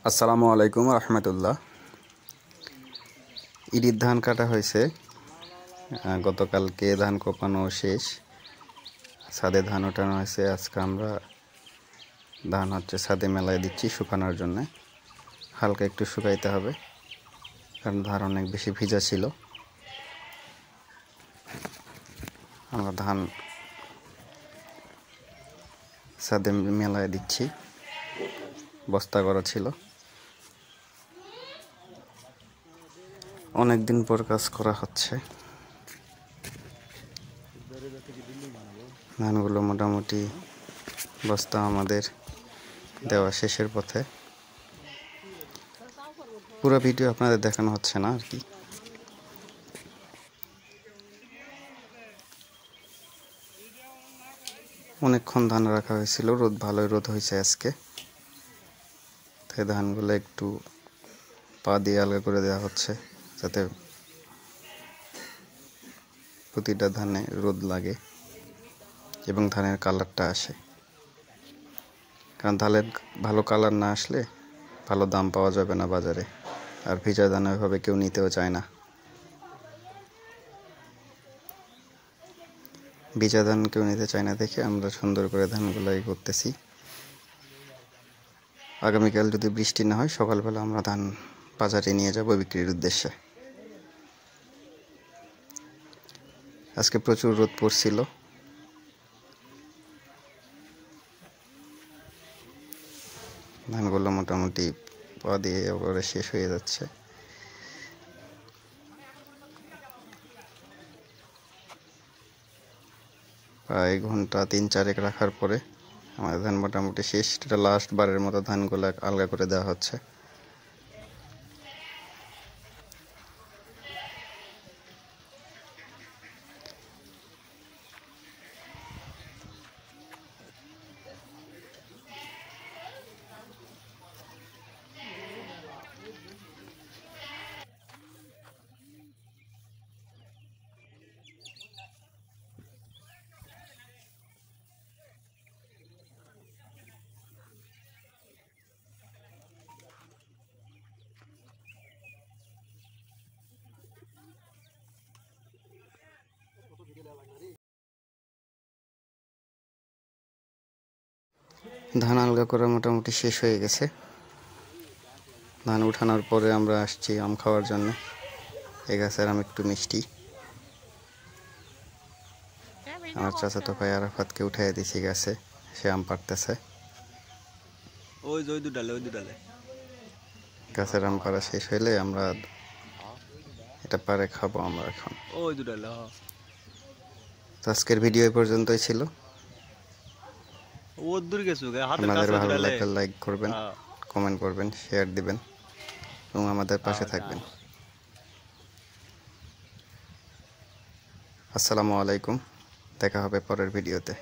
আসসালামু আলাইকুম রহমতুল্লাহ। ইরির ধান কাটা হয়েছে, গতকালকে ধান কোপানো শেষ, ছাদে ধান ওঠানো হয়েছে। আজকে আমরা ধান ছাদে মেলায় দিচ্ছি শুকানোর জন্য। হালকা একটু শুকাইতে হবে কারণ ধান অনেক বেশি ভিজা ছিল। আমরা ধান ছাদে মেলায় দিচ্ছি, বস্তা করা ছিল। অনেক দিন পর কাজ করা হচ্ছে। ধানগুলো মোটামুটি বস্তা আমাদের দেওয়া শেষের পথে। পুরো ভিডিও আপনাদের দেখানো হচ্ছে না আর কি। অনেকক্ষণ ধান রাখা হয়েছিল, ভালোই রোদ হয়েছে আজকে, তাই ধানগুলো একটু পা দিয়ে আলগা করে দেওয়া হচ্ছে যাতে প্রতিটা ধানে রোদ লাগে এবং ধানের কালারটা আসে। কারণ ধানের ভালো কালার না আসলে ভালো দাম পাওয়া যাবে না বাজারে, আর ভিজা ধান ওইভাবে কেউ নিতেও চায় না। ভিজা ধান কেউ নিতে চায় না দেখে আমরা সুন্দর করে ধানগুলাই করতেছি। আগামীকাল যদি বৃষ্টি না হয় সকালবেলা আমরা ধান বাজারে নিয়ে যাব বিক্রির উদ্দেশ্যে। আজকে প্রচুর রোদ পড়ছিল। ধানগুলো মোটামুটি পা দিয়ে এবারে শেষ হয়ে যাচ্ছে। প্রায় ঘন্টা 3-4 রাখার পরে আমাদের ধান মোটামুটি শেষ। এটা লাস্ট বারের মতো ধানগুলো আলগা করে দেওয়া হচ্ছে। ধান আলগা করা মোটামুটি শেষ হয়ে গেছে। ধান উঠানোর পরে আমরা আসছি আম খাওয়ার জন্য। এই গাছের আম একটু মিষ্টি। আমার চাচাতো ভাই আরাফাতকে উঠাই দিছি গাছে, সে আম পাড়তেছে। গাছের আম পাড়া শেষ হইলে আমরা এটা পারে খাবো আমরা এখন। আজকের ভিডিও এই পর্যন্তই ছিল। আপনাদের ভালো লাগলে লাইক করবেন, কমেন্ট করবেন, শেয়ার দিবেন এবং আমাদের পাশে থাকবেন। আসসালামু আলাইকুম, দেখা হবে পরের ভিডিওতে।